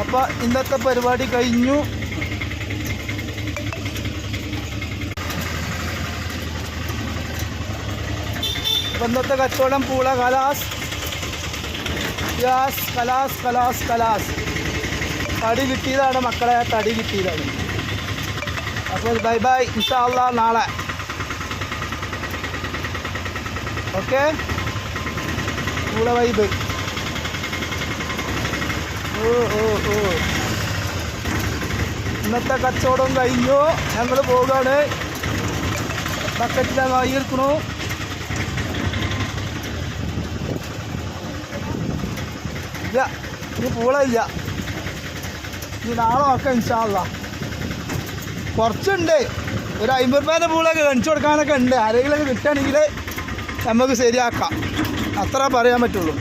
അപ്പോൾ ഇന്നത്തെ പരിപാടി കഴിഞ്ഞു. ഇന്നത്തെ കച്ചവടം പൂള കലാസ്. യാസ് കലാസ് കലാസ് കലാസ്. തടി കിട്ടിയതാണ് മക്കളെ, തടി കിട്ടിയതാണ്. അപ്പോൾ ബൈ ബൈ, ഇൻഷാ അല്ലാഹ് നാളെ. ഓക്കെ, പൂള വൈബ്. ഇന്നത്തെ കച്ചവടം കഴിഞ്ഞു. ഞങ്ങൾ പോവുകയാണ്. ബക്കറ്റിലാണ് വാങ്ങിയിരിക്കണു. ഇല്ല, ഇനി പൂള ഇല്ല. ഇനി നാളെ നോക്കാം ഇൻഷാ അല്ലാഹ്. കുറച്ചുണ്ട്, ഒരു 50 രൂപേൻ്റെ പൂളൊക്കെ കാണിച്ചു കൊടുക്കാനൊക്കെ ഉണ്ട്. ആരെങ്കിലൊക്കെ കിട്ടുകയാണെങ്കിൽ നമുക്ക് ശരിയാക്കാം. അത്ര പറയാൻ പറ്റുള്ളൂ.